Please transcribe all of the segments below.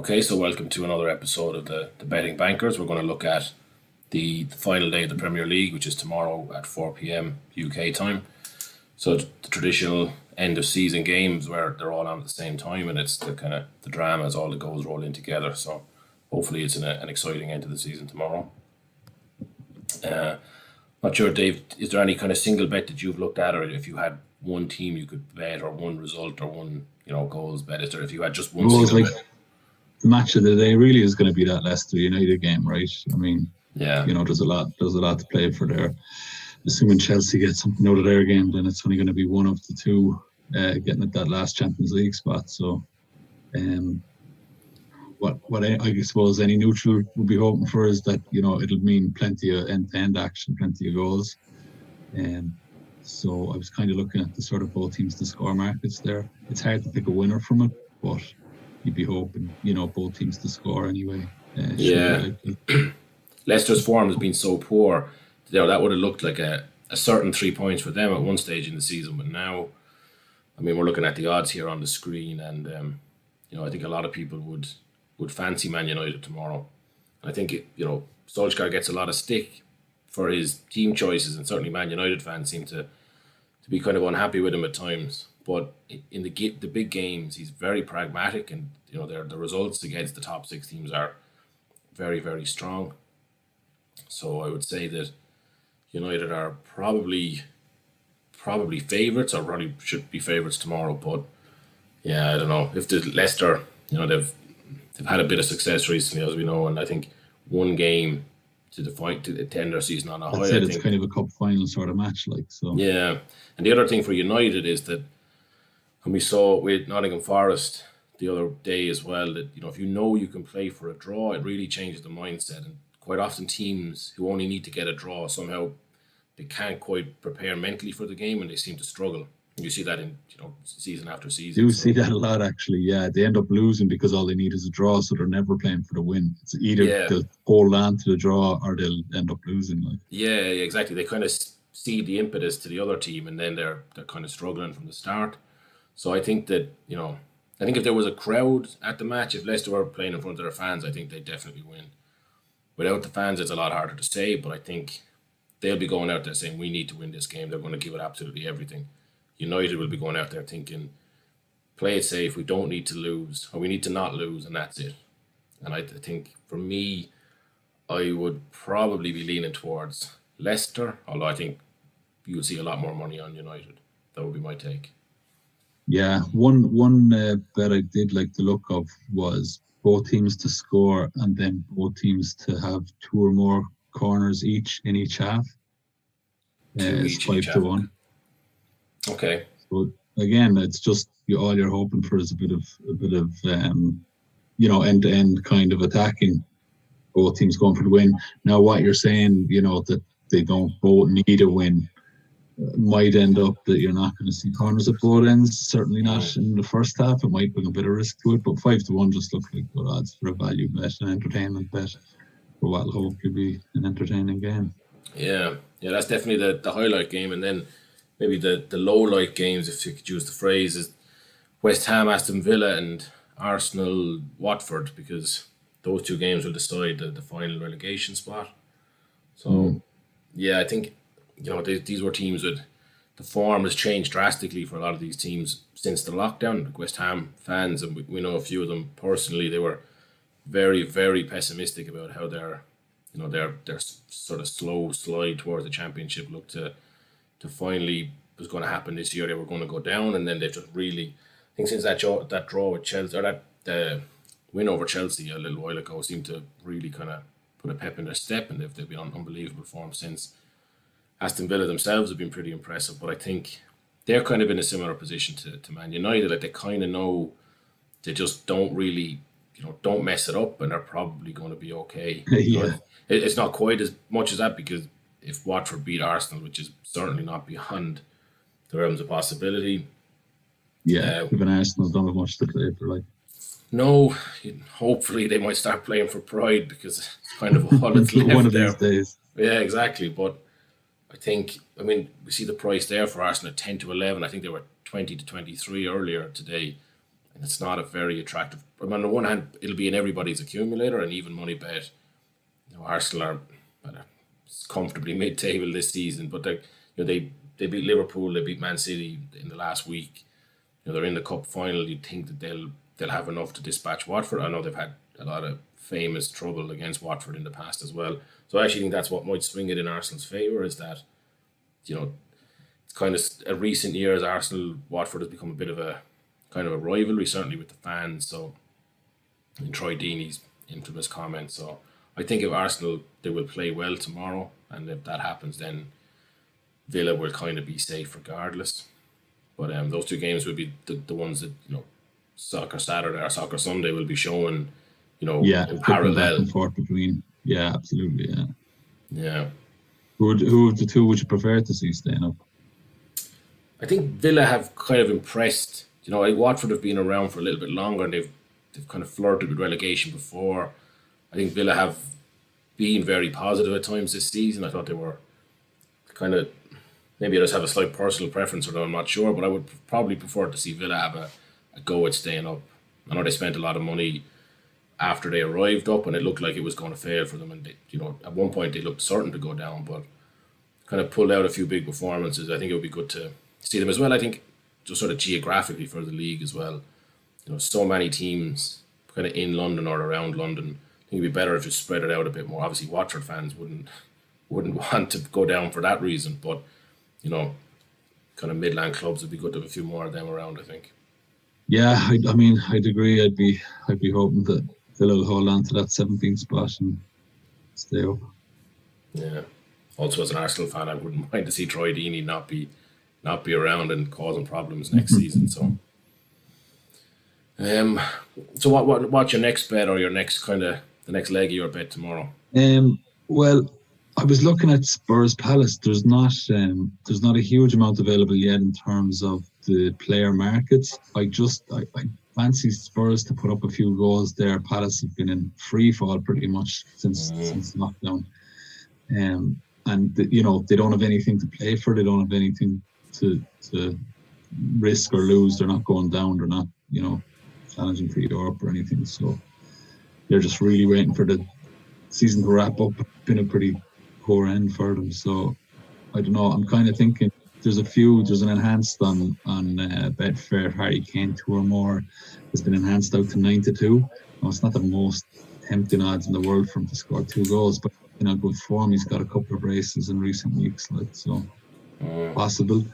Okay, so welcome to another episode of the Betting Bankers. We're going to look at the final day of the Premier League, which is tomorrow at 4 p.m. UK time. So the traditional end of season games where they're all on at the same time, and it's the kind of the drama as all the goals roll in together. So hopefully it's an exciting end to the season tomorrow. Not sure, Dave, is there any kind of single bet that you've looked at, or if you had one team you could bet, or one result, or one goals bet? Is there, if you had just one single bet? The match of the day really is going to be that Leicester United game, right? I mean, yeah, there's a lot to play for there. Assuming Chelsea get something out of their game, then it's only going to be one of the two getting at that last Champions League spot. So, what I suppose any neutral would be hoping for is that it'll mean plenty of end-to-end action, plenty of goals. So I was kind of looking at the sort of both teams to score markets there. It's hard to pick a winner from it, but you'd be hoping, both teams to score anyway. Leicester's form has been so poor. That would have looked like a certain 3 points for them at one stage in the season. But now, I mean, we're looking at the odds here on the screen, and I think a lot of people would fancy Man United tomorrow. And I think Solskjaer gets a lot of stick for his team choices, and certainly Man United fans seem to be kind of unhappy with him at times. But in the big games, he's very pragmatic, and the results against the top six teams are very, very strong. So I would say that United are probably favourites, or probably should be favourites tomorrow. But yeah, I don't know if the Leicester, they've had a bit of success recently, as we know, and I think one game to end their season on a high. It's kind of a cup final sort of match, like so. Yeah, and the other thing for United is that, and we saw with Nottingham Forest the other day as well, that if you can play for a draw, it really changes the mindset. And quite often teams who only need to get a draw, somehow they can't quite prepare mentally for the game, and they seem to struggle. You see that in season after season. See that a lot, actually. Yeah, they end up losing because all they need is a draw, so they're never playing for the win. It's either they'll hold on to the draw or they'll end up losing. Like, yeah, exactly. They kind of see the impetus to the other team, and then they're kind of struggling from the start. So I think that I think if there was a crowd at the match, if Leicester were playing in front of their fans, I think they'd definitely win. Without the fans, it's a lot harder to say, but I think they'll be going out there saying, we need to win this game. They're going to give it absolutely everything. United will be going out there thinking, play it safe, we don't need to lose, or we need to not lose, and that's it. And I think, for me, I would probably be leaning towards Leicester, although I think you'll see a lot more money on United. That would be my take. Yeah, one bet I did like the look of was both teams to score, and then both teams to have two or more corners each in each half. It's 5-1. Okay. So again, it's just all you're hoping for is a bit of end-to-end kind of attacking. Both teams going for the win. Now, what you're saying, that they don't both need a win, might end up that you're not going to see corners at both ends. Certainly not in the first half. It might bring a bit of risk to it, but 5-1 just looks like good odds for a value bet, an entertainment bet, for what will hopefully be an entertaining game. Yeah, that's definitely the highlight game, and then maybe the low light games, if you could use the phrase, is West Ham, Aston Villa, and Arsenal, Watford, because those two games will decide the final relegation spot. So, yeah, I think these were teams with the form has changed drastically for a lot of these teams since the lockdown. Like West Ham fans, and we know a few of them personally, they were very, very pessimistic about how their sort of slow slide towards the championship looked to finally was going to happen this year. They were going to go down, and then they just really, I think since that draw with Chelsea, or that win over Chelsea a little while ago, seemed to really kind of put a pep in their step, and they've been on unbelievable form since. Aston Villa themselves have been pretty impressive, but I think they're kind of in a similar position to Man United. Like, they kind of know they just don't really, don't mess it up, and they're probably going to be okay. Yeah. It's not quite as much as that, because if Watford beat Arsenal, which is certainly not beyond the realms of possibility. Yeah, even Arsenal don't have much to play for. Like, no, hopefully they might start playing for pride, because it's kind of all that's left one of there. These days. Yeah, exactly. But I think, we see the price there for Arsenal at 10-11. I think they were 20-23 earlier today. And it's not a very attractive. I mean, on the one hand, it'll be in everybody's accumulator and even money bet. Arsenal are comfortably mid-table this season, but they beat Liverpool, they beat Man City in the last week. They're in the cup final. You'd think that they'll have enough to dispatch Watford. I know they've had a lot of famous trouble against Watford in the past as well. So I actually think that's what might swing it in Arsenal's favour, is that it's kind of a recent years Arsenal Watford has become a bit of a kind of a rivalry, certainly with the fans. So in Troy Deeney's infamous comment. So I think if Arsenal, they will play well tomorrow, and if that happens, then Villa will kind of be safe regardless. But those two games will be the ones that Soccer Saturday or Soccer Sunday will be showing, in parallel. Back and forth between. Yeah, absolutely. Yeah. Yeah. Who of the two would you prefer to see staying up? I think Villa have kind of impressed. Like Watford have been around for a little bit longer, and they've kind of flirted with relegation before. I think Villa have been very positive at times this season. I thought they were kind of, maybe I just have a slight personal preference, or I'm not sure, but I would probably prefer to see Villa have a go at staying up. I know they spent a lot of money after they arrived up, and it looked like it was going to fail for them. And at one point they looked certain to go down, but kind of pulled out a few big performances. I think it would be good to see them as well. I think just sort of geographically for the league as well. So many teams kind of in London or around London. I think it'd be better if you spread it out a bit more. Obviously, Watford fans wouldn't want to go down for that reason, but kind of Midland clubs would be good to have a few more of them around, I think. Yeah, I mean, I'd agree. I'd be hoping that Villa will hold on to that 17th spot and stay up. Yeah. Also, as an Arsenal fan, I wouldn't mind to see Troy Deeney not be around and causing problems next season. So, what's your next bet, or your next the next leg of your bet tomorrow? Well, I was looking at Spurs Palace. There's not a huge amount available yet in terms of the player markets. I fancy Spurs to put up a few goals there. Palace have been in free fall pretty much since lockdown, and they don't have anything to play for. They don't have anything to risk or lose. They're not going down. They're not challenging for Europe or anything. So they're just really waiting for the season to wrap up. It's been a pretty poor end for them. So I don't know. I'm kind of thinking there's an enhanced on Betfair Harry Kane 2 or more. It's been enhanced out to 9-2. Now, it's not the most tempting odds in the world for him to score 2 goals, but in a good form, he's got a couple of races in recent weeks, possible.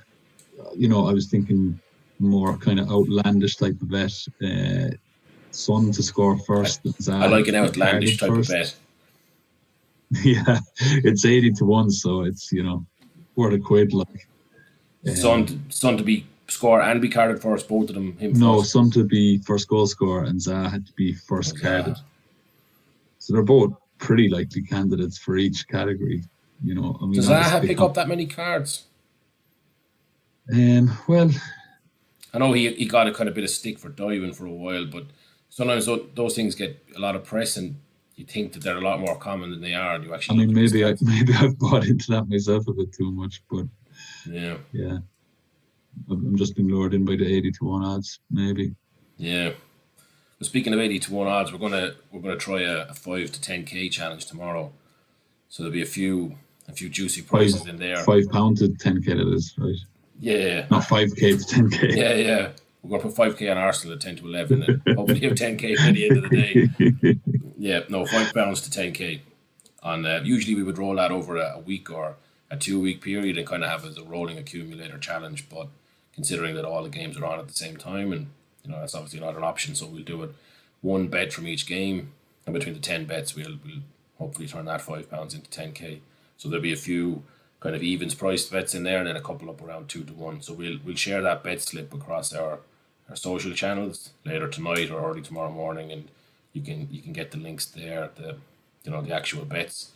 I was thinking more kind of outlandish type of bet. Son to score first. I like an outlandish type of bet. Yeah, it's 80-1, so it's worth a quid. Son to be score and be carded first, both of them. No, Son to be first goal scorer and Zaha had to be first carded. So they're both pretty likely candidates for each category. Does Zaha pick up that many cards? Well, I know he got a kind of bit of stick for diving for a while, but sometimes those things get a lot of press, and you think that they're a lot more common than they are. And you actually. Maybe I've bought into that myself a bit too much, but yeah. I'm just being lured in by the 80-1 odds, maybe. Yeah. Well, speaking of 80-1 odds, we're gonna try a 5 to 10k challenge tomorrow. So there'll be a few juicy prizes in there. £5 to 10k, that is, right? Yeah. Not 5k to 10k. Yeah. We're gonna put 5k on Arsenal at 10 to 11, and hopefully have 10k by the end of the day. Yeah, no, £5 to 10k. Usually we would roll that over a week or a 2-week period and kind of have as a rolling accumulator challenge, but considering that all the games are on at the same time, and that's obviously not an option, so we'll do it one bet from each game, and between the 10 bets we'll hopefully turn that £5 into 10k. So there'll be a few kind of evens priced bets in there, and then a couple up around 2-1. So we'll share that bet slip across our social channels later tonight or early tomorrow morning, and you can get the links there, the actual bets.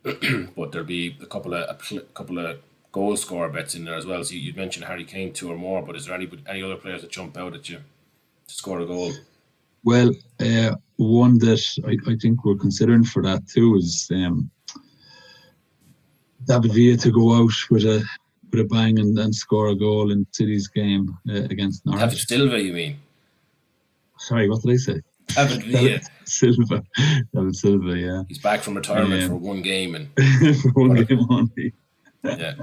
But there'll be a couple of goal scorer bets in there as well. So you mentioned Harry Kane 2 or more, but is there any other players that jump out at you to score a goal? Well, one that I think we're considering for that too is David Villa to go out with a bang and score a goal in City's game against Norwich. David Silva, you mean? Sorry, what did I say? David Villa. Silva. David Silva, yeah. He's back from retirement for one game and for one game only. Yeah.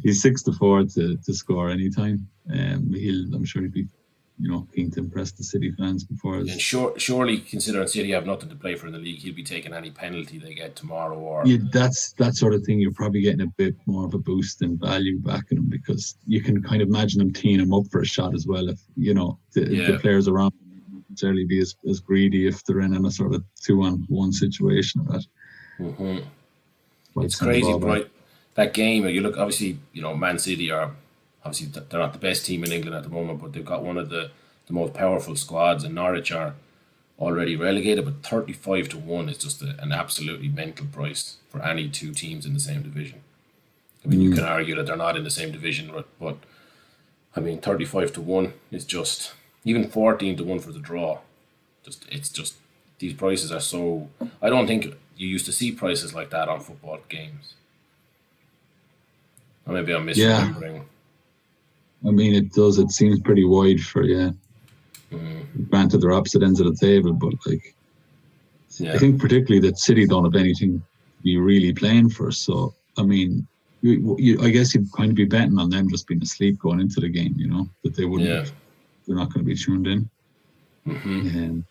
He's 6-4 to score anytime. I'm sure he'd be, keen to impress the City fans before. And surely, considering City have nothing to play for in the league, he'll be taking any penalty they get tomorrow. Or yeah, that's that sort of thing. You're probably getting a bit more of a boost in value back in him, because you can kind of imagine him teeing him up for a shot as well. If the players around him won't necessarily be as greedy if they're in a sort of 2-on-1 situation. It's crazy, right? That game, you look, obviously, Man City are obviously they're not the best team in England at the moment, but they've got one of the most powerful squads, and Norwich are already relegated, but 35-1 is just an absolutely mental price for any two teams in the same division. I mean, you can argue that they're not in the same division, but I mean, 35-1 is just, even 14-1 for the draw. It's just these prices are so. I don't think you used to see prices like that on football games. Or maybe I'm misremembering. I mean, it does. It seems pretty wide for Granted, they're opposite ends of the table, but I think particularly that City don't have anything to be really playing for. So, I mean, I guess you'd kind of be betting on them just being asleep going into the game. That they wouldn't. They're not going to be tuned in. And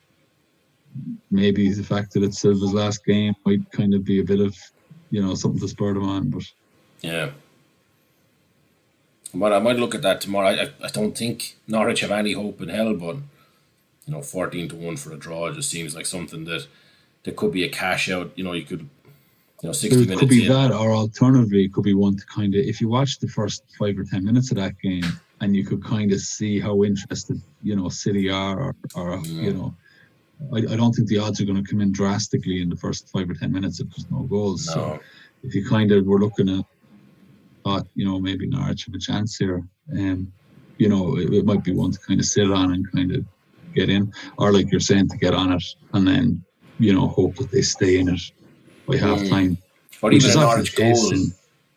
maybe the fact that it's Silva's last game might kind of be a bit of, something to spur them on. But yeah. But I might look at that tomorrow. I don't think Norwich have any hope in hell, but 14-1 for a draw just seems like something that there could be a cash out. You could, 60 minutes. It could be that, or alternatively, it could be one to kind of, if you watch the first 5 or 10 minutes of that game, and you could kind of see how interested City are, or I don't think the odds are going to come in drastically in the first 5 or 10 minutes if there's no goals. No. So if you kind of were looking at, maybe Norwich have a chance here. It might be one to kind of sit on and kind of get in, or like you're saying, to get on it and then, hope that they stay in it by half time. Or even a Norwich goal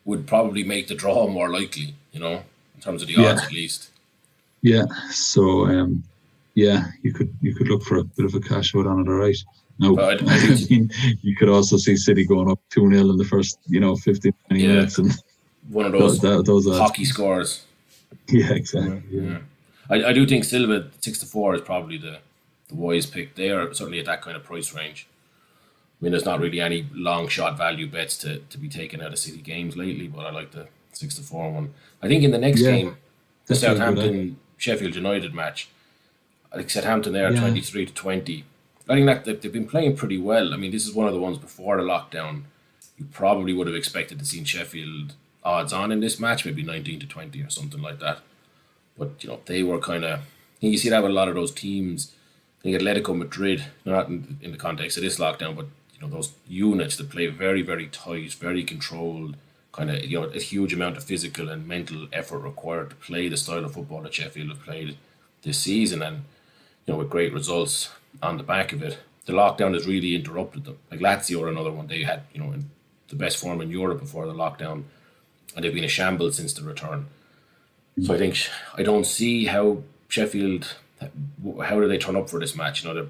would probably make the draw more likely, in terms of the odds at least. Yeah. So, you could look for a bit of a cash out on it, all right. No, I mean, you could also see City going up 2-0 in the first, 15, 20 minutes, and one of those hockey scores. Yeah, exactly. Yeah. I do think Silva 6-4 is probably the wise pick. They are certainly at that kind of price range. I mean, there's not really any long shot value bets to be taken out of City games lately, but I like the 6-4 one. I think in the next game, the Southampton Sheffield United match, I think Southampton there 23-20. I think that they've been playing pretty well. I mean, this is one of the ones before the lockdown. You probably would have expected to see Sheffield odds on in this match, maybe 19-20 or something like that. But they were kind of. You see that with a lot of those teams. I think Atletico Madrid, not in the context of this lockdown, but those units that play very, very tight, very controlled, kind of a huge amount of physical and mental effort required to play the style of football that Sheffield have played this season, and with great results on the back of it. The lockdown has really interrupted them. Like Lazio or another one, they had in the best form in Europe before the lockdown, and they've been a shambles since the return. So I don't see how Sheffield, how do they turn up for this match? They're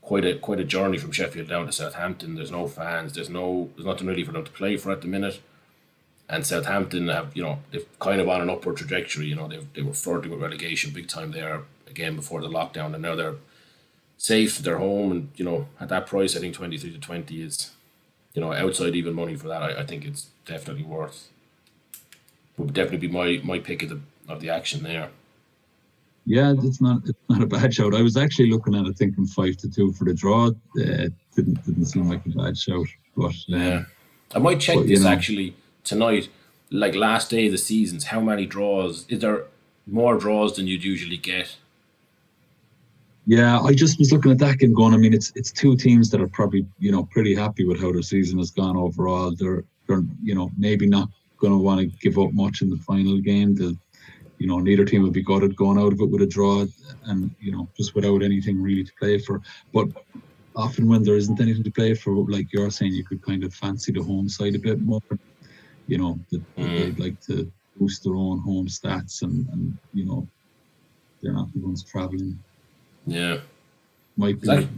quite a journey from Sheffield down to Southampton. There's no fans. There's nothing really for them to play for at the minute. And Southampton have they've kind of on an upward trajectory. They were flirting with relegation big time there again before the lockdown, and now they're safe. They're home, and at that price, I think 23-20 is outside even money for that. I think it's definitely worth. Would definitely be my pick of the action there. Yeah, it's not a bad shout. I was actually looking at it thinking 5-2 for the draw. Didn't seem like a bad shout, but I might check this actually tonight. Like last day of the seasons, how many draws? Is there more draws than you'd usually get? Yeah, I just was looking at that game going, I mean, it's two teams that are probably pretty happy with how their season has gone overall. They're maybe not going to want to give up much in the final game. Neither team would be gutted going out of it with a draw and, just without anything really to play for. But often when there isn't anything to play for, like you're saying, you could kind of fancy the home side a bit more. They'd like to boost their own home stats and they're not the ones travelling Yeah. might be, in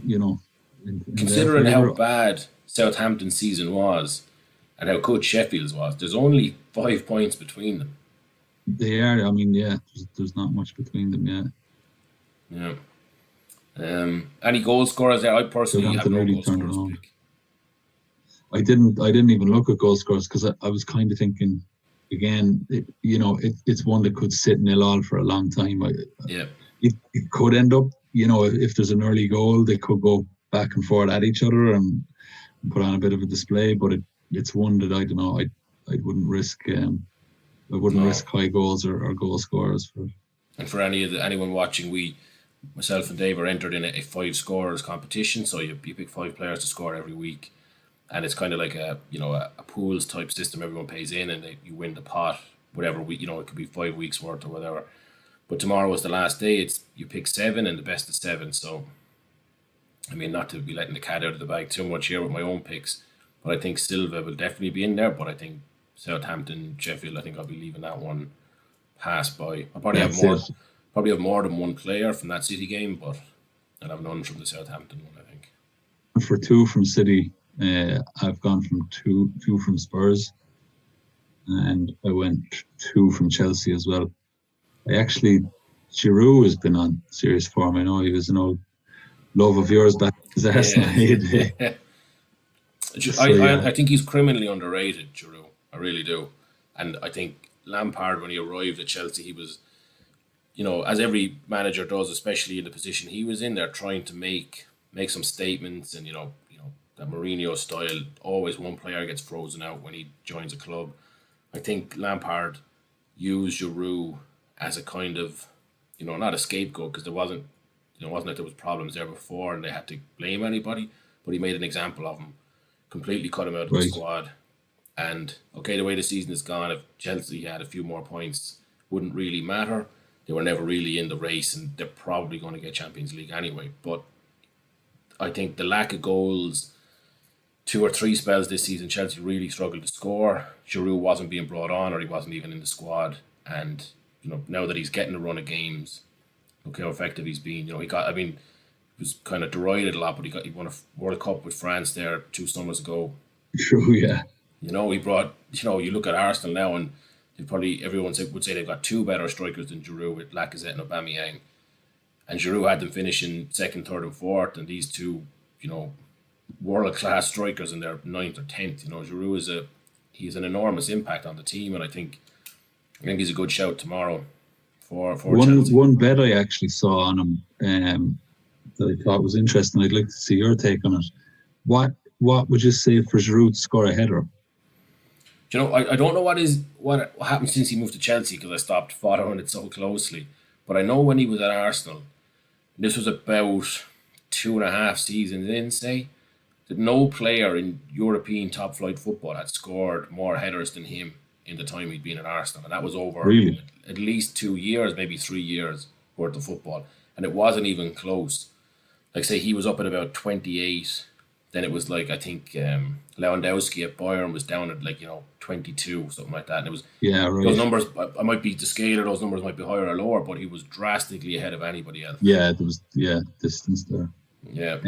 their Considering how favour. bad Southampton's season was and how good Sheffield's was, there's only 5 points between them. They are. I mean, yeah, there's not much between them. Yeah, Yeah. Any goal scorers there? I personally have Southampton no really goal turned it scorers to on. pick. I didn't even look at goal scorers because I was kind of thinking, again, it's one that could sit 0-0 for a long time. Yeah. It could end up, if there's an early goal, they could go back and forth at each other and put on a bit of a display. But it's one that I don't know. I wouldn't risk. I wouldn't No. risk high goals or goal scorers for. And for anyone watching, myself and Dave are entered in a 5 scorers competition. So you pick 5 players to score every week, and it's kind of like a pools type system. Everyone pays in, and you win the pot. Whatever week, it could be 5 weeks worth or whatever. But tomorrow was the last day. It's you pick 7 and the best of 7. So, I mean, not to be letting the cat out of the bag too much here with my own picks, but I think Silva will definitely be in there. But I think Southampton, Sheffield, I think I'll be leaving that one pass by. I'll That's it. probably have more than one player from that City game, but I'll have none from the Southampton one, I think. For 2 from City, I've gone from two from Spurs, and I went 2 from Chelsea as well. Giroud has been on serious form. I know he was an old love of yours back as Arsenal. Yeah. So, yeah. I think he's criminally underrated, Giroud. I really do. And I think Lampard, when he arrived at Chelsea, he was, as every manager does, especially in the position he was in, they're trying to make some statements, and that Mourinho style. Always one player gets frozen out when he joins a club. I think Lampard used Giroud as a kind of, not a scapegoat, because there wasn't like there was problems there before and they had to blame anybody, but he made an example of him, completely cut him out of the squad. And okay, the way the season is gone, if Chelsea had a few more points, wouldn't really matter. They were never really in the race, and they're probably going to get Champions League anyway. But I think the lack of goals, 2 or 3 spells this season, Chelsea really struggled to score. Giroud wasn't being brought on, or he wasn't even in the squad. And now that he's getting a run of games, look how effective he's been. He was kind of derided a lot, but he won a World Cup with France there 2 summers ago. True, yeah. He brought. You look at Arsenal now, and everyone would say they've got 2 better strikers than Giroud with Lacazette and Aubameyang. And Giroud had them finishing 2nd, 3rd, and 4th, and these 2, world class strikers in their 9th or 10th. Giroud he's an enormous impact on the team, and I think he's a good shout tomorrow for Chelsea. One bet I actually saw on him that I thought was interesting. I'd like to see your take on it. What would you say for Giroud to score a header? I don't know what happened since he moved to Chelsea, because I stopped following it so closely. But I know when he was at Arsenal, this was about 2.5 seasons in, say, that no player in European top flight football had scored more headers than him in the time he'd been at Arsenal. And that was over at least 2 years, maybe 3 years worth of football. And it wasn't even close. Like, say, he was up at about 28. Then it was like, I think Lewandowski at Bayern was down at 22, something like that. And it was those numbers, I might be to scale, or those numbers might be higher or lower, but he was drastically ahead of anybody else. Yeah, there was distance there. Yeah.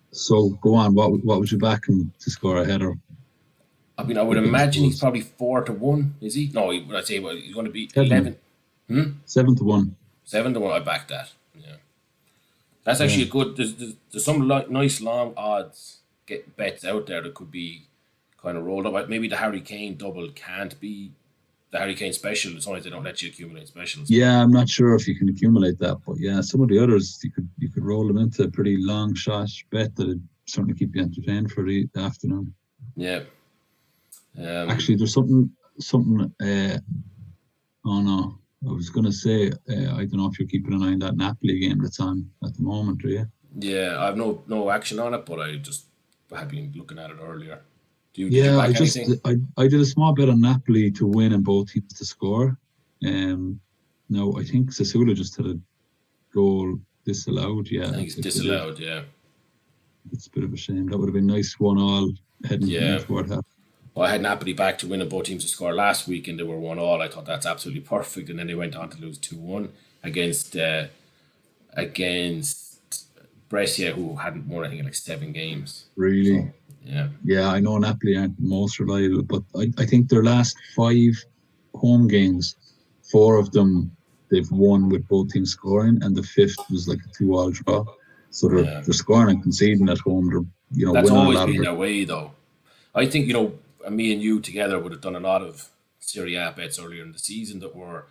So go on. What would you back him to score a header? I mean, I would imagine he's probably 4-1. Is he? No, I'd say he's going to be 11. 7-1. 7-1. I back that. Yeah. That's actually a good. There's some nice long odds bets out there that could be kind of rolled up. Maybe the Harry Kane double can't be the Harry Kane special. As long as they don't let you accumulate specials. Yeah, I'm not sure if you can accumulate that, but yeah, some of the others you could roll them into a pretty long shot bet that would certainly keep you entertained for the afternoon. Yeah. Actually, there's something. Oh no. I was going to say, I don't know if you're keeping an eye on that Napoli game that's on at the moment, are you? Yeah, I have no action on it, but I just had been looking at it earlier. Did you back anything? I did a small bet on Napoli to win and both teams to score. Now, I think Sassuolo just had a goal disallowed. Yeah, I think it's disallowed, yeah. It's a bit of a shame. That would have been nice 1-1 heading toward half. Well, I had Napoli back to win and both teams to score last week, and they were 1-1. I thought that's absolutely perfect, and then they went on to lose 2-1 against against Brescia, who hadn't won, I think, in like 7 games. Really? So, yeah. Yeah, I know Napoli aren't the most reliable, but I think their last 5 home games, 4 of them they've won with both teams scoring, and the 5th was like a 2-2 draw. So they're scoring and conceding at home. They're That's winning a always lot of been it. their way, though. I think me and you together would have done a lot of Serie A bets earlier in the season that were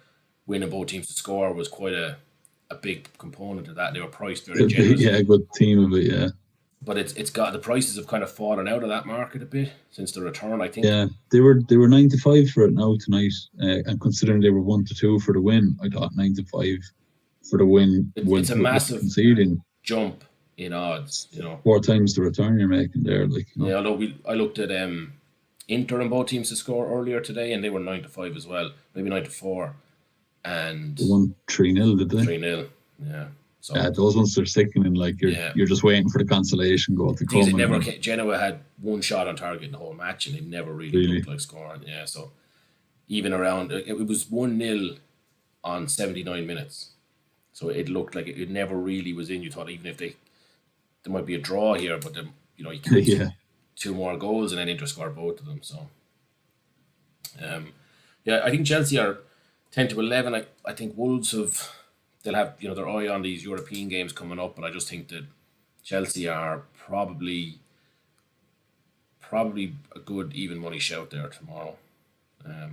winning both teams to score was quite a big component of that. They were priced very generously. Yeah, a good team of it. Yeah. But it's got the prices have kind of fallen out of that market a bit since the return, I think. Yeah, they were 95 for it now tonight, and considering they were 1-2 for the win, I thought 95 for the win. It's a massive conceding jump in odds. 4 times the return you're making there. Yeah, although I looked at Inter and both teams to score earlier today, and they were 9-5 as well, maybe 9-4, and they won 3-0, did they? 3-0, yeah. So, yeah, those ones are sickening. Like you're just waiting for the consolation goal to come. Genoa had 1 shot on target in the whole match, and they never really looked like scoring. Yeah, so even around it was 1-0 on 79 minutes, so it looked like it never really was in. You thought even if there might be a draw here, but then you can't 2 more goals, and then Inter scored both of them. So I think Chelsea are 10-11. I think Wolves they'll have their eye on these European games coming up, but I just think that Chelsea are probably a good even money shout there tomorrow. I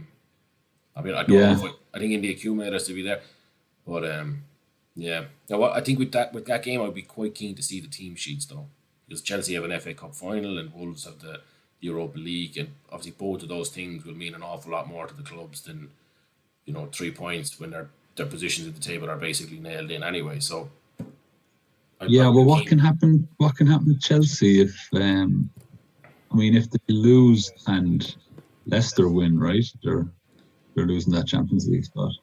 don't know if I think in the accumulators to be there, but yeah. Now I think with that game I'd be quite keen to see the team sheets though, because Chelsea have an FA Cup final and Wolves have the Europa League, and obviously both of those things will mean an awful lot more to the clubs than 3 points when their positions at the table are basically nailed in anyway. So what can happen? What can happen to Chelsea if if they lose and Leicester win, right? They're losing that Champions League spot.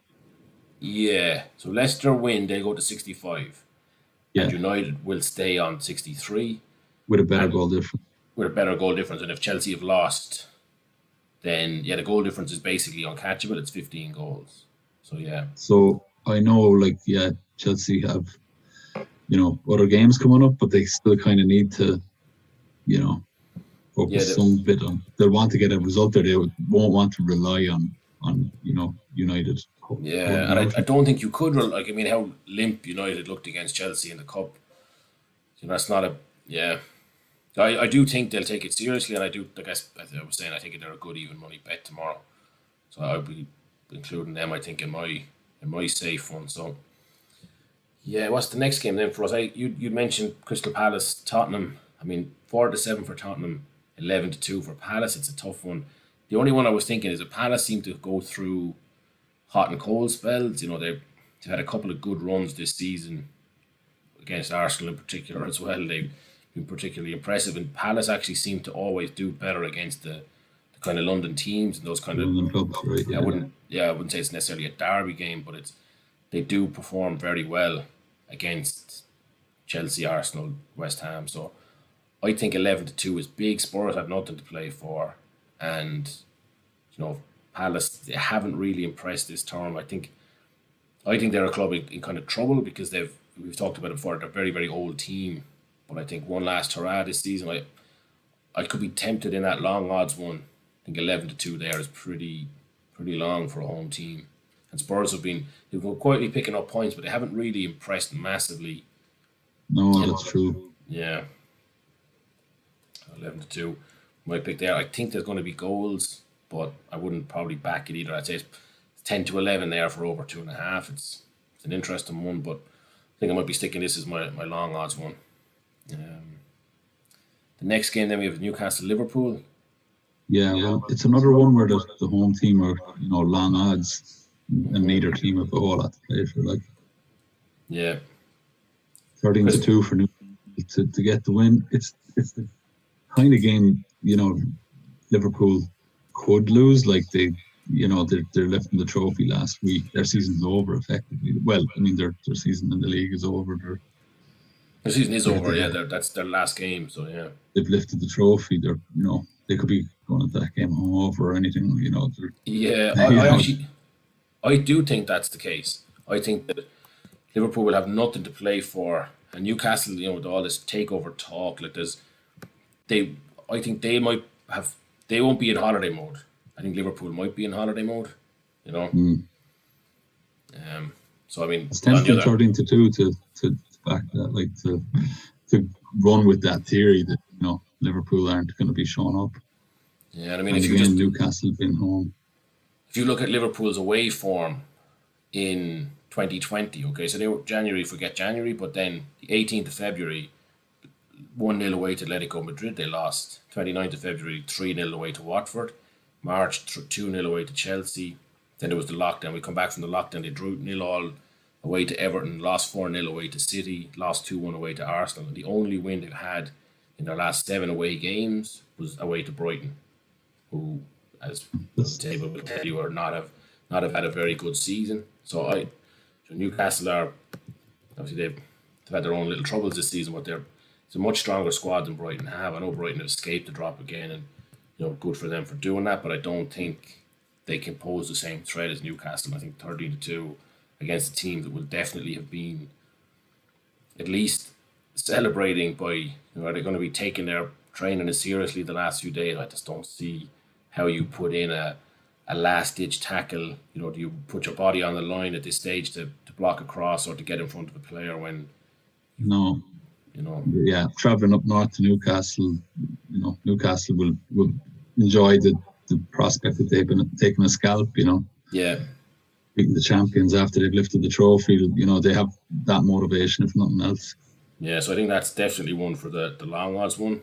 Yeah. So Leicester win, they go to 65. Yeah. And United will stay on 63 with a better goal difference. And if Chelsea have lost, then the goal difference is basically uncatchable. It's 15 goals. So yeah. So I know, Chelsea have, other games coming up, but they still kind of need to, focus some bit on. They'll want to get a result there. They won't want to rely on United. Yeah, and I don't think you could. How limp United looked against Chelsea in the cup. That's not I do think they'll take it seriously, and I do. As I was saying, I think they're a good even money bet tomorrow. So I'll be including them, I think, in my safe one. So yeah, what's the next game then for us? You mentioned Crystal Palace, Tottenham. 4-7 for Tottenham, 11-2 for Palace. It's a tough one. The only one I was thinking is that Palace seem to go through hot and cold spells. They've had a couple of good runs this season against Arsenal in particular as well. They've been particularly impressive, and Palace actually seem to always do better against the kind of London teams and those kind of London clubs, right? I wouldn't say it's necessarily a derby game, but they do perform very well against Chelsea, Arsenal, West Ham. So I think 11-2 is big. Spurs have nothing to play for, and Palace, they haven't really impressed this term. I think they're a club in kind of trouble because we've talked about it before. They're a very, very old team, but I think one last hurrah this season. I could be tempted in that long odds one. I think 11-2 there is pretty long for a home team. And Spurs they've been quietly picking up points, but they haven't really impressed massively. No, that's true. Yeah. 11-2. Might pick there. I think there's going to be goals, but I wouldn't probably back it either. I'd say it's 10-11 there for over 2.5. It's an interesting one, but I think I might be sticking this as my long odds one. The next game then we have Newcastle-Liverpool. Yeah, well, it's another one where the home team are long odds, and neither team have a whole lot to play for. Yeah, 13-2 for Newcastle to get the win. It's the kind of game Liverpool could lose. They're lifting the trophy last week. Their season's over effectively. Well, their season in the league is over. Their season is over. Yeah, that's their last game. So yeah, they've lifted the trophy. They're they could be going at that game over or anything. I do think that's the case. I think that Liverpool will have nothing to play for, and Newcastle, with all this takeover talk, I think they might have, they won't be in holiday mode. I think Liverpool might be in holiday mode, you know. Mm. So I mean, It's on the tempting other, 13-2 to back that, like to run with that theory that Liverpool aren't going to be showing up. yeah, and I mean, And again, Newcastle being home. if you look at Liverpool's away form in 2020, okay, so they were January, forget January, but then the 18th of February, 1-0 away to Atletico Madrid, they lost. 29th of February, 3-0 away to Watford. March, 2-0 away to Chelsea. Then there was the lockdown. We come back from the lockdown, they drew 0-0 away to Everton, lost 4-0 away to City, lost 2-1 away to Arsenal. And the only win they've had in their last 7 away games was away to Brighton, who, as the table will tell you, not have had a very good season. So Newcastle are, obviously they've had their own little troubles this season, but it's a much stronger squad than Brighton have. I know Brighton have escaped the drop again, and good for them for doing that, but I don't think they can pose the same threat as Newcastle. I think 13-2 against a team that will definitely have been at least celebrating by, are they going to be taking their training as seriously the last few days? I just don't see how you put in a last-ditch tackle. Do you put your body on the line at this stage to block a cross or to get in front of a player when... No. Yeah, travelling up north to Newcastle, Newcastle will enjoy the prospect that they've been taking a scalp, Yeah. Beating the champions after they've lifted the trophy, they have that motivation, if nothing else. Yeah, so I think that's definitely one for the long odds one,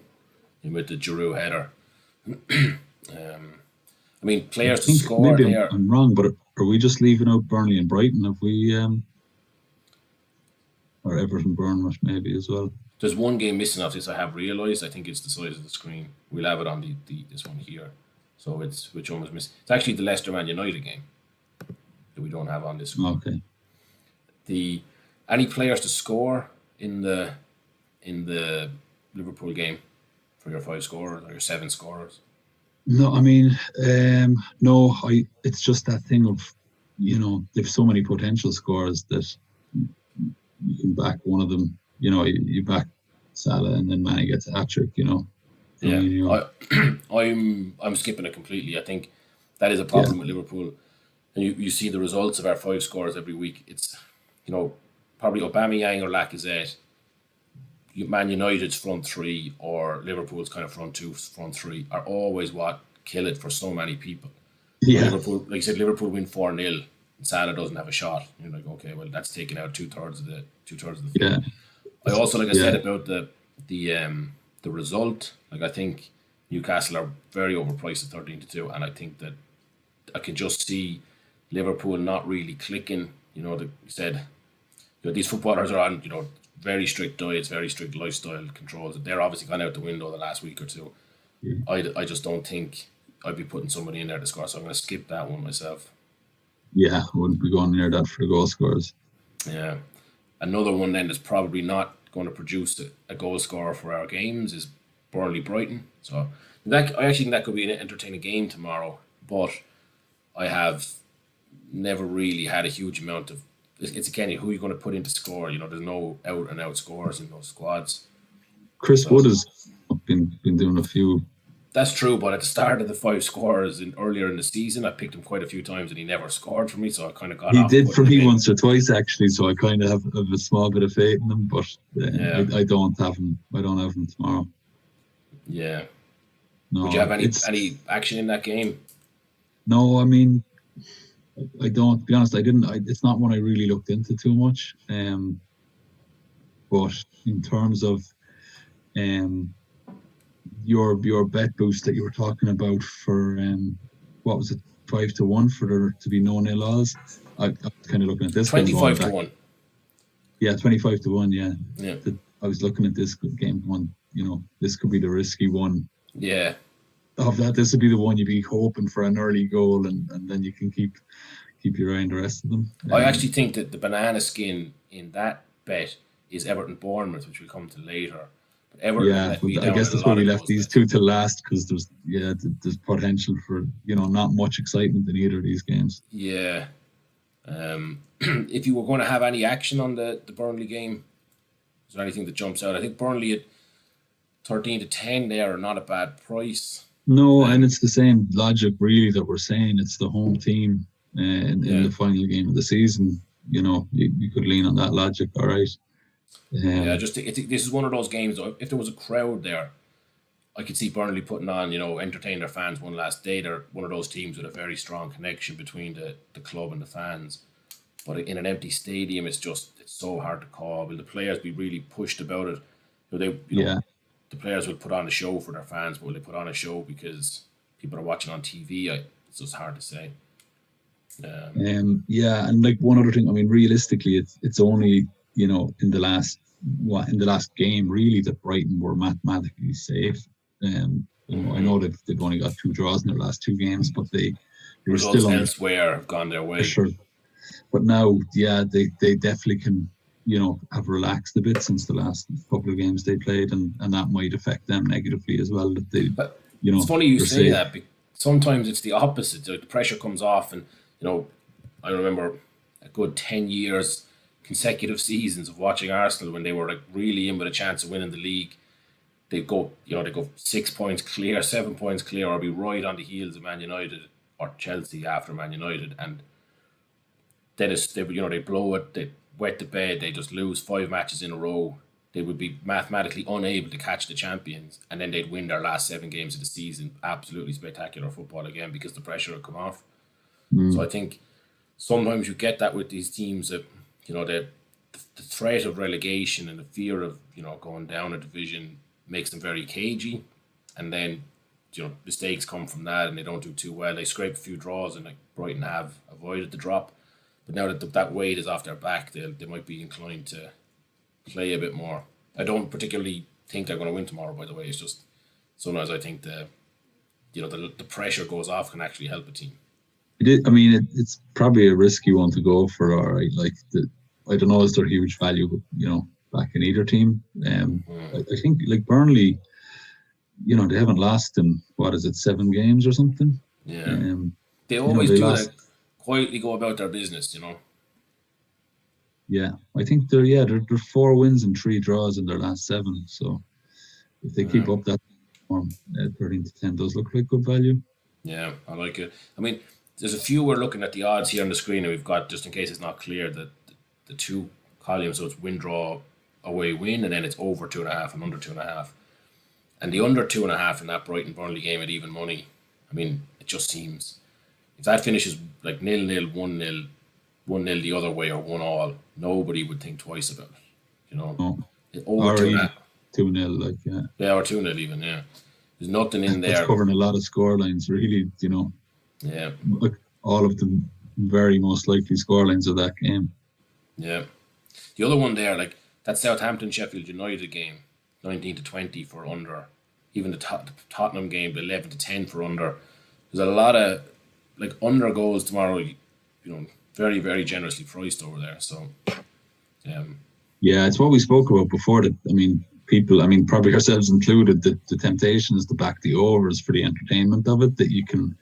with the Giroud header. I mean, players to score maybe there. I'm wrong, but are we just leaving out Burnley and Brighton? Have we, or Everton, Bournemouth maybe as well? There's one game missing off this. I have realised. I think it's the size of the screen. We'll have it on this one here. So it's which one was missing? It's actually the Leicester Man United game that we don't have on this screen. Okay. Any players to score in the Liverpool game for your 5 scorers or your 7 scorers? No, I mean, no. It's just that thing of, there's so many potential scorers that you can back one of them. You back Salah and then Mane gets a hat-trick, Yeah, I'm skipping it completely. I think that is a problem with Liverpool. And you see the results of our 5 scorers every week. It's, probably Aubameyang or Lacazette, Man United's front 3 or Liverpool's kind of front 2, front 3 are always what kill it for so many people. Yeah. Liverpool, like you said, Liverpool win 4-0 and Salah doesn't have a shot. You're like, okay, well, that's taking out 2/3 of the field. Yeah. I also, like I said about the result, like I think Newcastle are very overpriced at 13-2, and I think that I can just see Liverpool not really clicking. They said, these footballers are on, very strict diets, very strict lifestyle controls. They're obviously gone out the window the last week or two. Yeah. I just don't think I'd be putting somebody in there to score, so I'm going to skip that one myself. Yeah, I wouldn't be going near that for the goal scorers. Yeah. Another one then that's probably not going to produce a goal scorer for our games is Burnley-Brighton. So I actually think that could be an entertaining game tomorrow, but I have never really had a huge amount of... It's again, who you're going to put in to score. There's no out-and-out scorers in those squads. Chris Wood has been doing a few... That's true, but at the start of the 5 scorers earlier in the season, I picked him quite a few times and he never scored for me, so I kind of got off. He did for me once or twice actually, so I kind of have a small bit of faith in him, but I don't have him. I don't have him tomorrow. Yeah. No. Would you have any action in that game? No, I mean, I don't. To be honest, I didn't. It's not one I really looked into too much. But in terms of your bet boost that you were talking about for what was it, 5-1 for there to be no nil odds? I was kind of looking at this 25-1. Yeah, 25-1. Yeah. I was looking at this game one. This could be the risky one. Yeah. Of that, this would be the one you'd be hoping for an early goal, and then you can keep your eye on the rest of them. I actually think that the banana skin in that bet is Everton-Bournemouth, which we'll come to later. But Everton I guess that's why we left these 2 to last, because there's potential for not much excitement in either of these games. Yeah, if you were going to have any action on the Burnley game, is there anything that jumps out? I think Burnley at 13-10 there are not a bad price. No, and it's the same logic really that we're saying. It's the home team in the final game of the season. You could lean on that logic, all right. This is one of those games. If there was a crowd there, I could see Burnley putting on, entertain their fans one last day. They're one of those teams with a very strong connection between the club and the fans. But in an empty stadium, it's so hard to call. Will the players be really pushed about it? The players will put on a show for their fans, but will they put on a show because people are watching on TV? It's just hard to say. And like one other thing, I mean, realistically, it's only in the last game really that Brighton were mathematically safe. I know they've only got 2 draws in their last 2 games, but they were still elsewhere have gone their way. Sure. But now, they definitely can, have relaxed a bit since the last couple of games they played, and that might affect them negatively as well. But it's funny you say that. Sometimes it's the opposite. The pressure comes off, and I remember a good 10 years, consecutive seasons of watching Arsenal when they were like really in with a chance of winning the league. They go 6 points clear, 7 points clear, or be right on the heels of Man United or Chelsea after Man United, and then they blow it, they wet the bed, they just lose 5 matches in a row. They would be mathematically unable to catch the champions, and then they'd win their last 7 games of the season. Absolutely spectacular football again because the pressure would come off. So I think sometimes you get that with these teams that the threat of relegation and the fear of going down a division makes them very cagey, and then mistakes come from that and they don't do too well. They scrape a few draws, and like Brighton have avoided the drop. But now that that weight is off their back, they might be inclined to play a bit more. I don't particularly think they're going to win tomorrow, by the way. It's just sometimes I think the pressure goes off can actually help a team. It's probably a risky one to go for, all right. Like, I don't know, is there huge value, back in either team? I think, like, Burnley, they haven't lost in, 7 games or something? Yeah. They always do that. Quietly go about their business, Yeah, I think they're 4 wins and 3 draws in their last 7. So if they keep up that form, 13-10 does look like good value. Yeah, I like it. I mean, there's a few we're looking at the odds here on the screen, and we've got, just in case it's not clear, the 2 columns. So it's win, draw, away, win, and then it's over 2.5 and under 2.5. And the under 2.5 in that Brighton Burnley game at even money, I mean, it just seems, if that finishes like 0-0, 1-0, 1-0 the other way, or 1-1, nobody would think twice about it. No. Over 2.5. 2-0, like, yeah. Yeah, or 2-0 even, yeah. There's nothing in there. It's covering a lot of scorelines, really, Yeah. Like all of the very most likely scorelines of that game. Yeah. The other one there, like that Southampton Sheffield United game, 19-20 for under. Even the Tottenham game, 11-10 for under. There's a lot of like under goals tomorrow, very, very generously priced over there. So, yeah, it's what we spoke about before. That people, probably ourselves included, that the temptation is to back the overs for the entertainment of it. That you can,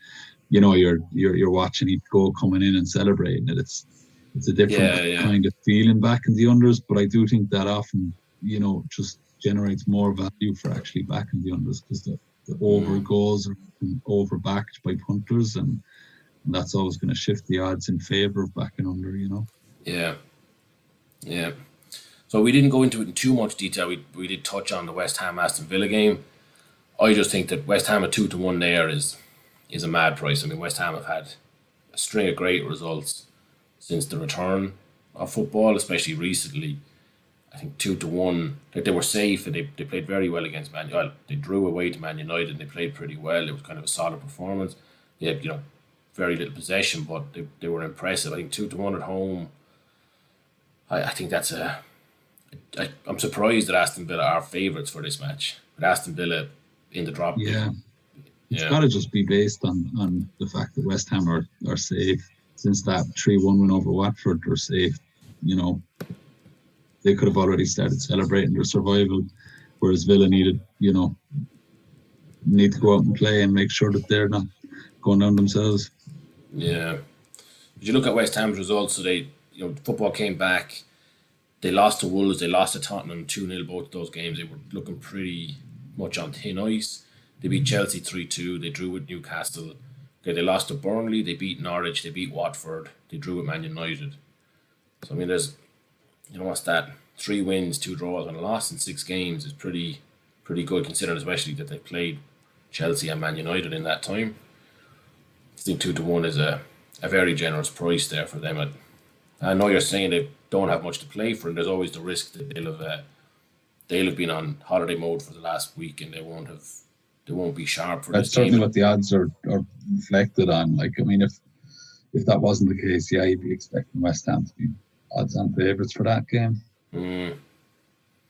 you're watching each goal coming in and celebrating it. It's a different kind of feeling back in the unders. But I do think that often, just generates more value for actually backing the unders, because the over goals are over backed by punters, and that's always going to shift the odds in favour of backing under. Yeah. So we didn't go into it in too much detail. We did touch on the West Ham Aston Villa game. I just think that West Ham at 2-1 there is a mad price. I mean, West Ham have had a string of great results since the return of football, especially recently. I think 2-1, like they were safe, and they played very well against Man United. They drew away to Man United and they played pretty well. It was kind of a solid performance. They had, very little possession, but they were impressive. I think 2-1 at home, I think that's I'm surprised that Aston Villa are favourites for this match. But Aston Villa in the drop. Yeah. It's got to just be based on the fact that West Ham are safe. Since that 3-1 win over Watford, they're safe. They could have already started celebrating their survival, whereas Villa need to go out and play and make sure that they're not going down themselves. Yeah. If you look at West Ham's results, so they football came back. They lost to Wolves. They lost to Tottenham 2-0. Both of those games, they were looking pretty much on thin ice. They beat Chelsea 3-2. They drew with Newcastle. Okay, they lost to Burnley. They beat Norwich. They beat Watford. They drew with Man United. So I mean, there's what's that? 3 wins, 2 draws, and a loss in 6 games is pretty good, considering especially that they played Chelsea and Man United in that time. I think 2-1 is a very generous price there for them. I know you're saying they don't have much to play for, and there's always the risk that they'll have been on holiday mode for the last week, and they won't be sharp for That's this game. certainly what the odds are reflected on. Like, I mean, if that wasn't the case, yeah, you'd be expecting West Ham to be odds-on favourites for that game. I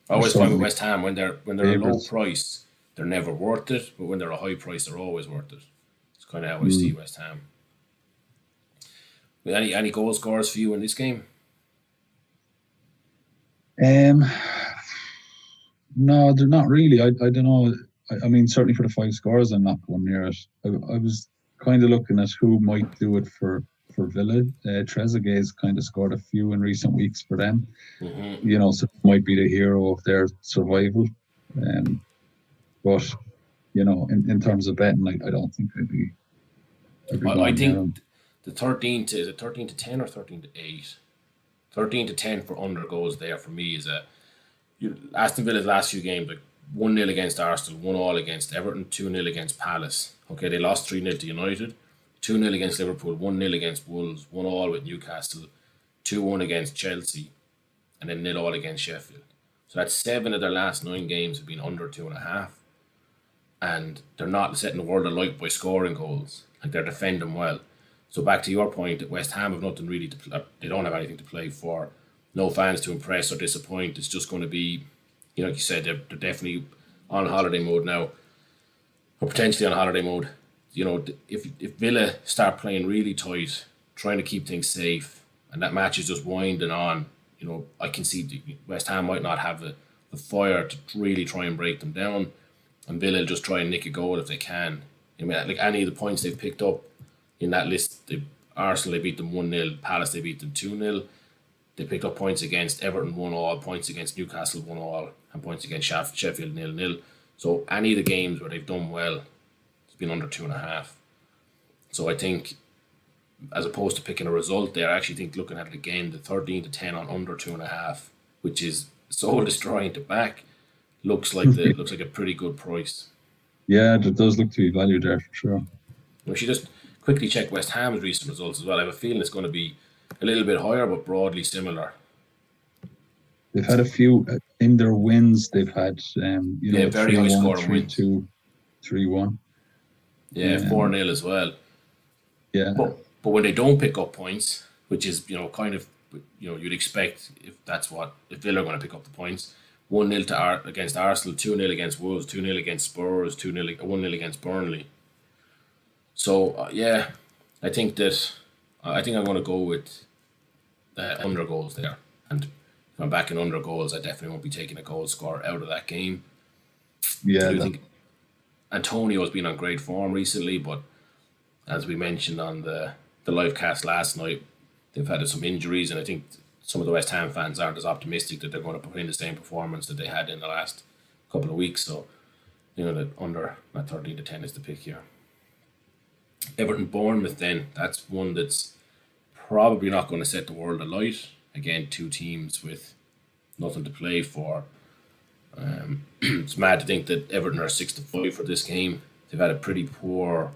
always find with West Ham, when they're a low price, they're never worth it, but when they're a high price, they're always worth it. It's kind of how I see West Ham. With any goal scorers for you in this game? No, they're not really. I don't know. I mean, certainly for the 5 scores, I'm not going near it. I was kind of looking at who might do it for Villa. Trezeguet's kind of scored a few in recent weeks for them. Mm-hmm. So it might be the hero of their survival. But in terms of betting, I don't think I'd be I think the 13 to 10 or 13 to 8? 13 to 10 for under goals there for me is Aston Villa's last few games, like 1-0 against Arsenal, 1-1 against Everton, 2-0 against Palace. Okay, they lost 3-0 to United, 2-0 against Liverpool, 1-0 against Wolves, 1-1 with Newcastle, 2-1 against Chelsea, and then 0-0 against Sheffield. So that's 7 of their last 9 games have been under 2.5. And they're not setting the world alight by scoring goals. Like, they're defending well. So back to your point, that West Ham have nothing really to play. They don't have anything to play for. No fans to impress or disappoint. It's just going to be, like you said, they're definitely on holiday mode now, or potentially on holiday mode. If Villa start playing really tight, trying to keep things safe, and that match is just winding on, I can see West Ham might not have the fire to really try and break them down, and Villa will just try and nick a goal if they can. I mean, like any of the points they've picked up in that list, Arsenal, they beat them 1-0, Palace, they beat them 2-0. They picked up points against Everton 1-1, points against Newcastle 1-1, and points against Sheffield 0-0. So any of the games where they've done well, it's been under 2.5. So I think, as opposed to picking a result there, I actually think looking at it again, the 13 to 10 on under 2.5, which is soul destroying to back, looks like a pretty good price. Yeah, it does look to be valued there for sure. We should just quickly check West Ham's recent results as well. I have a feeling it's going to be a little bit higher, but broadly similar. They've had a few in their wins. They've had, very high scoring wins. 3-2, 3-1. Yeah, 4-0 as well. Yeah. But when they don't pick up points, which is, kind of, you'd expect if Villa are going to pick up the points. 1-0 against Arsenal, 2-0 against Wolves, 2-0 against Spurs, 1-0 against Burnley. So, I think I'm going to go with under goals there. And if I'm back in under goals, I definitely won't be taking a goal scorer out of that game. Yeah. I think Antonio's been on great form recently, but as we mentioned on the live cast last night, they've had some injuries, and I think some of the West Ham fans aren't as optimistic that they're going to put in the same performance that they had in the last couple of weeks. So, that under that 13 to 10 is the pick here. Everton Bournemouth, then, that's one that's probably not going to set the world alight. Again, 2 teams with nothing to play for. It's mad to think that Everton are 6-5 for this game. They've had a pretty poor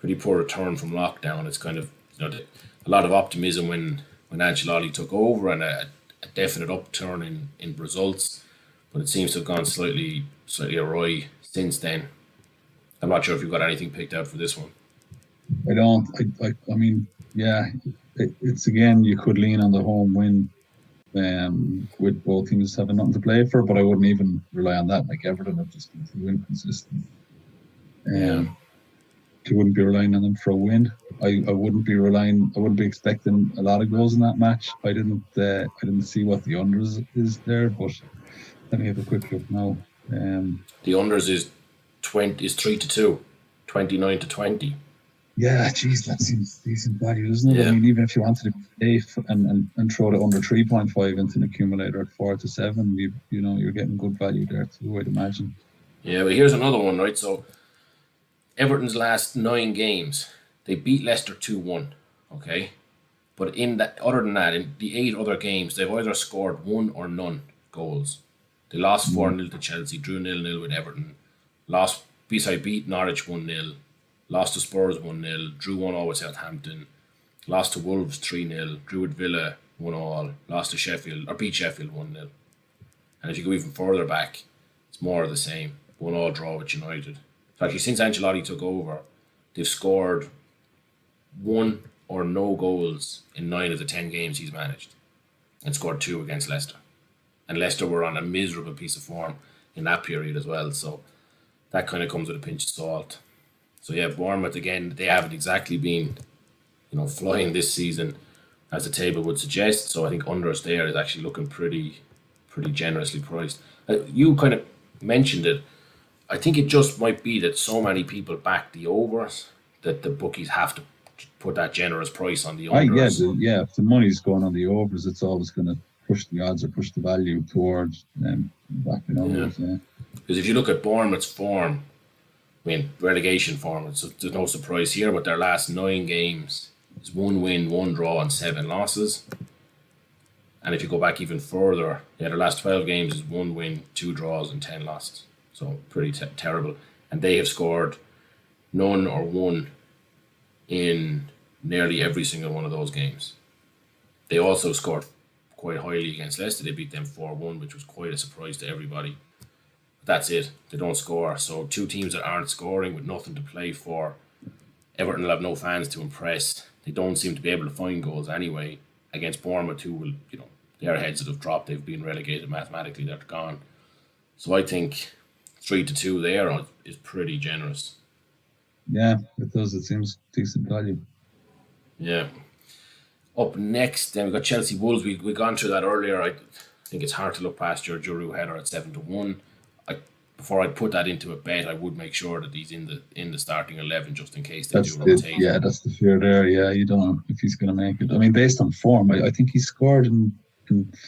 return from lockdown. It's kind of a lot of optimism when Ancelotti took over, and a definite upturn in results, but it seems to have gone slightly awry since then. I'm not sure if you've got anything picked out for this one. I don't. I mean, yeah, it's again, you could lean on the home win, with both teams having nothing to play for, but I wouldn't even rely on that. Like, Everton have just been too inconsistent. You wouldn't be relying on them for a win. I wouldn't be expecting a lot of goals in that match. I didn't see what the unders is there, but let me have a quick look now. The unders is 3-2, 29-20. Yeah, geez, that seems decent value, doesn't it? I Yeah. mean, even if you wanted to be safe and throw it under 3.5 into an accumulator at 4 to 7, you're getting good value there too, I'd imagine. Yeah, but here's another one, right? So Everton's last 9 games, they beat Leicester 2-1. Okay? But in that, other than that, in the 8 other games, they've either scored one or none goals. They lost 4 Mm. 0 to Chelsea, drew 0-0 with Everton, lost beside beat Norwich 1-0, lost to Spurs 1-0, drew 1-0 with Southampton, lost to Wolves 3-0, drew with Villa 1-0, lost to Sheffield, or beat Sheffield 1-0. And if you go even further back, it's more of the same. 1-0 draw with United. So actually, since Ancelotti took over, they've scored one or no goals in 9 of the 10 games he's managed, and scored two against Leicester. And Leicester were on a miserable piece of form in that period as well. So that kind of comes with a pinch of salt. So yeah, Bournemouth again, they haven't exactly been, flying this season as the table would suggest. So I think unders there is actually looking pretty generously priced. You kind of mentioned it. I think it just might be that so many people back the overs that the bookies have to put that generous price on the Yeah, unders. if the money's going on the overs, it's always going to push the odds or push the value towards backing Yeah, unders. Yeah, because if you look at Bournemouth's form, I mean relegation form, there's no surprise here. But their last 9 games is 1 win, 1 draw, and 7 losses. And if you go back even further, yeah, their last 12 games is 1 win, 2 draws, and 10 losses. So pretty terrible. And they have scored none or one in nearly every single one of those games. They also scored quite highly against Leicester. They beat them 4-1, which was quite a surprise to everybody. But that's it. They don't score. So two teams that aren't scoring with nothing to play for. Everton will have no fans to impress. They don't seem to be able to find goals anyway. Against Bournemouth, who will, their heads that have dropped. They've been relegated mathematically. They're gone. So I think 3-2 there is pretty generous. yeah, it does. It seems decent value. Yeah. Up next, then we've got Chelsea Wolves. We gone through that earlier. I think it's hard to look past your Giroud header at 7-1. Before I put that into a bet, I would make sure that he's in the starting 11 just in case they do rotate. That's the fear there. Yeah, you don't know if he's going to make it. I mean, based on form, I think he scored in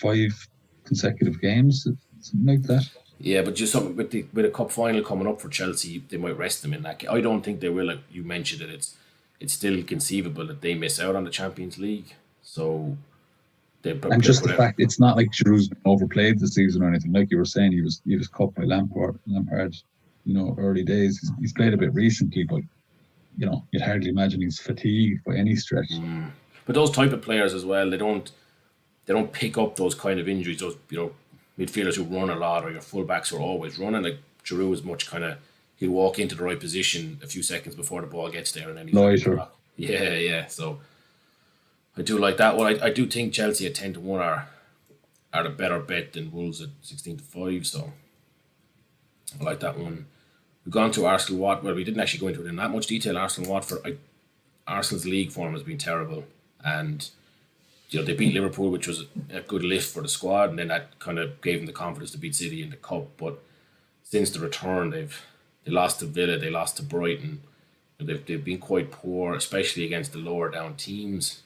5 consecutive games, something like that. Yeah, but just something with a cup final coming up for Chelsea, they might rest them in that game. I don't think they will. Like you mentioned it, it's still conceivable that they miss out on the Champions League. So and just the fact it's not like Giroud's been overplayed this season or anything. Like you were saying, he was cut by Lampard. Early days. He's played a bit recently, but you'd hardly imagine he's fatigued by any stretch. But those type of players as well, they don't pick up those kind of injuries. Those midfielders who run a lot or your fullbacks are always running. Like Giroud is much kind of he'll walk into the right position a few seconds before the ball gets there and then he's lighter. Yeah. So I do like that one. I do think Chelsea at 10-1 are a better bet than Wolves at 16-5. So I like that one. We've gone to Arsenal Watford. Well, we didn't actually go into it in that much detail. Arsenal Watford. Arsenal's league form has been terrible, and they beat Liverpool, which was a good lift for the squad, and then that kind of gave them the confidence to beat City in the cup. But since the return, they lost to Villa, they lost to Brighton. They've been quite poor, especially against the lower down teams.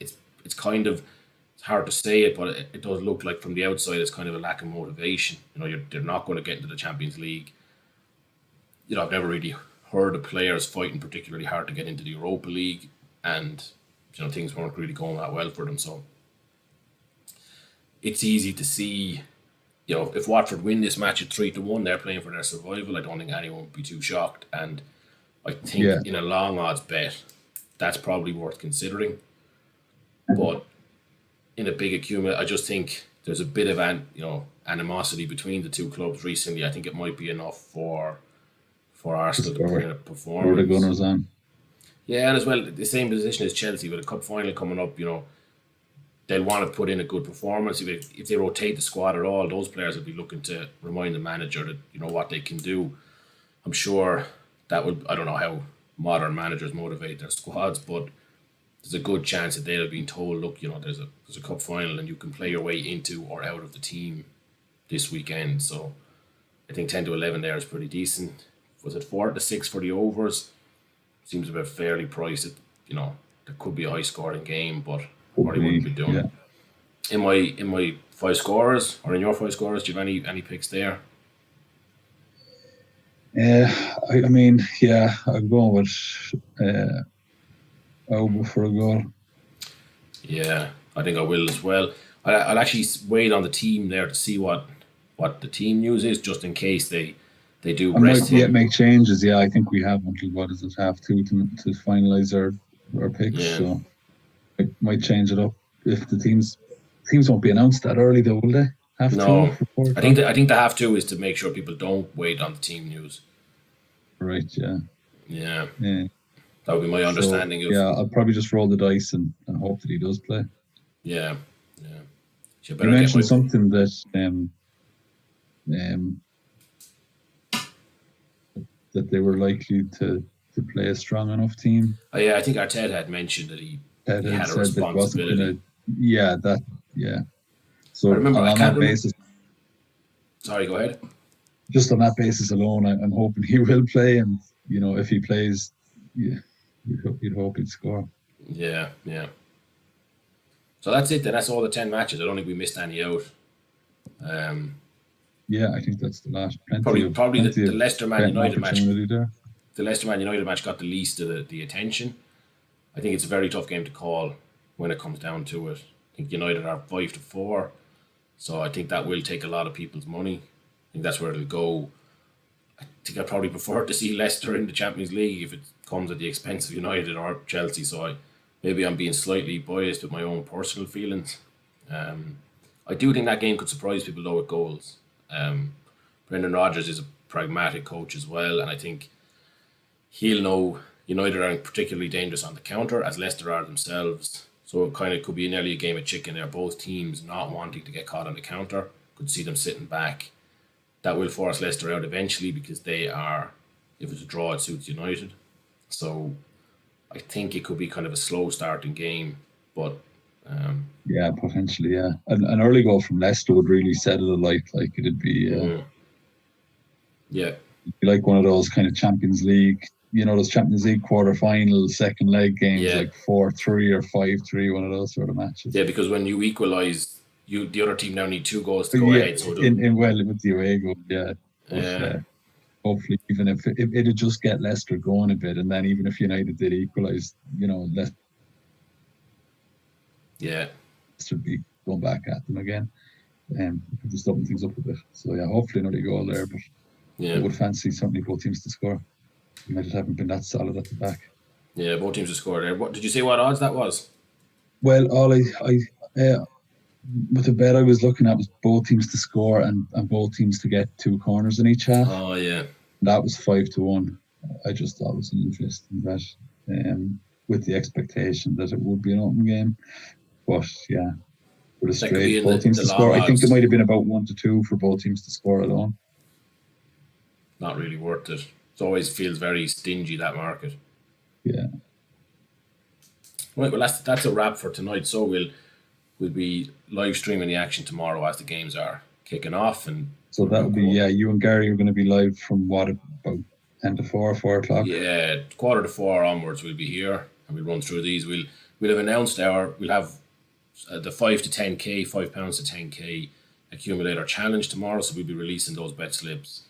It's kind of it's hard to say it, but it does look like from the outside it's kind of a lack of motivation. They're not going to get into the Champions League. I've never really heard of players fighting particularly hard to get into the Europa League, and things weren't really going that well for them. So it's easy to see, if Watford win this match at 3-1, they're playing for their survival. I don't think anyone would be too shocked, and I think in a long odds bet, that's probably worth considering. But in a big accumulate, I just think there's a bit of animosity between the two clubs recently. I think it might be enough for Arsenal to put in a performance. Where the Gunners on. Yeah, and as well, the same position as Chelsea with a cup final coming up, they'll want to put in a good performance. If they rotate the squad at all, those players will be looking to remind the manager that, what they can do. I'm sure that would, I don't know how modern managers motivate their squads, but there's a good chance that they'll have been told, look, there's a cup final and you can play your way into or out of the team this weekend. So I think 10-11 there is pretty decent. Was it 4-6 for the overs? seems a bit fairly priced. There could be a high scoring game, but Would probably wouldn't be, be doing. yeah. In my five scorers or in your five scorers, do you have any picks there? I mean, yeah, I'm going with Auba for a goal. Yeah, I think I will as well. I'll actually wait on the team there to see what the team news is, just in case they do I rest might yet him. make changes. Yeah, I think we have until what is it, half two to finalise our picks. Yeah. So I might change it up if the teams won't be announced that early though, will they? Half two No, for 4 I think o'clock. I think the have to is to make sure people don't wait on the team news. Right. Yeah. Yeah, Yeah. that would be my So understanding of. yeah, I'll probably just roll the dice and hope that he does play. Yeah, yeah. So you You better get mentioned my. something that um, that they were likely to play a strong enough team. Oh, yeah, I think Arteta had mentioned that Ted he had had a said that wasn't responsibility. gonna. Yeah, that. Yeah. I So remember. I on can't that remember. basis, Sorry, go ahead. just on that basis alone, I'm hoping he will play. And if he plays, yeah, you'd hope he'd score. Yeah, yeah. So that's it. Then that's all the 10 matches. I don't think we missed any out. Yeah, I think that's the last. Probably Plenty the of Leicester Man betting United match. opportunity there. The Leicester Man United match got the least of the attention. I think it's a very tough game to call when it comes down to it. I think United are 5-4, so I think that will take a lot of people's money. I think that's where it'll go. I think I probably prefer to see Leicester in the Champions League if it comes at the expense of United or Chelsea. So maybe I'm being slightly biased with my own personal feelings. I do think that game could surprise people though with goals. Brendan Rodgers is a pragmatic coach as well, and I think he'll know United aren't particularly dangerous on the counter as Leicester are themselves. So it kind of could be nearly a game of chicken there. Both teams not wanting to get caught on the counter. Could see them sitting back. That will force Leicester out eventually because they are, if it's a draw, it suits United. So I think it could be kind of a slow starting game. But Yeah, potentially. Yeah, an early goal from Leicester would really settle the light. Like it'd be. Yeah. Like one of those kind of Champions League, those Champions League quarterfinals, second leg games, Yeah. like 4-3 or 5-3, one of those sort of matches. Yeah, because when you equalise, the other team now need 2 goals to go ahead. So with the away goal, yeah. But, hopefully, even if it'd just get Leicester going a bit, and then even if United did equalise, Leicester would be going back at them again, just open things up a bit. So yeah, hopefully another goal there, but. Yeah. I would fancy certainly both teams to score. United haven't been that solid at the back. Yeah, both teams to score there. What did you say? What odds that was? Well, all with the bet I was looking at was both teams to score and both teams to get 2 corners in each half. Oh yeah. That was 5-1. I just thought it was an interesting bet, with the expectation that it would be an open game. But yeah, with a straight both teams to score. I think it might have been about 1-2 for both teams to score alone. Not really worth it. It always feels very stingy, that market. Yeah. Right, well that's a wrap for tonight. So we'll be live streaming the action tomorrow as the games are kicking off, and so that would be you and Gary are going to be live from what, about 10-4, 4 o'clock? Yeah, 3:45 onwards we'll be here and we'll run through these. We'll have announced we'll have the 5 to 10k, £5 to 10k accumulator challenge tomorrow. So we'll be releasing those bet slips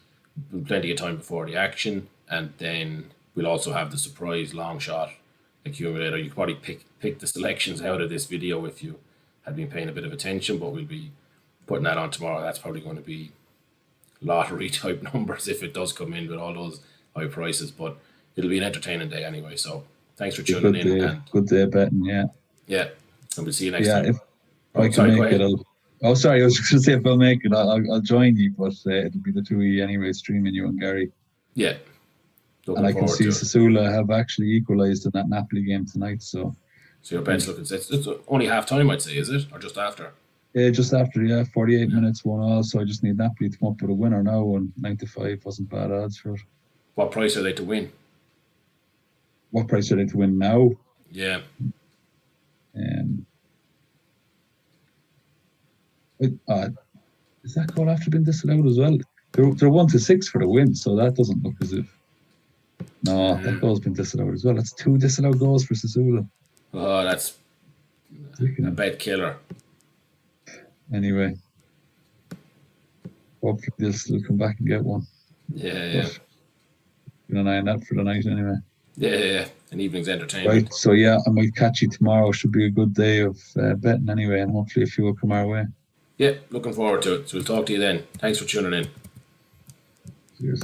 plenty of time before the action, and then we'll also have the surprise long shot accumulator. You could probably pick the selections out of this video if you had been paying a bit of attention, but we'll be putting that on tomorrow. That's probably going to be lottery type numbers if it does come in with all those high prices, but it'll be an entertaining day anyway. So thanks for tuning in. Good day betting, yeah. Yeah, and we'll see you next time. If I can make it, sorry, I was just going to say if I'll make it, I'll join you, but it'll be the 2 of you anyway, streaming you and Gary. Yeah. And I can see Sassuolo have actually equalised in that Napoli game tonight. So your bet's looking, it's only half time, I'd say, is it? Or just after? Yeah, just after, 48 minutes, 1-1. So I just need Napoli to come up with a winner now, and 9-5 wasn't bad odds for it. What price are they to win? What price are they to win now? Yeah. Is that goal after being disallowed as well? They're 1-6 for the win, so that doesn't look as if No, that goal's been disallowed as well. That's 2 disallowed goals for Sassuolo. Oh, that's a bad killer. Anyway, hopefully they'll still come back and get one. Yeah. Keep an eye on that for the night anyway. Yeah. An evening's entertainment. Right, so yeah, I might catch you tomorrow. Should be a good day of betting anyway, and hopefully a few will come our way. Yeah, looking forward to it. So we'll talk to you then. Thanks for tuning in. Cheers.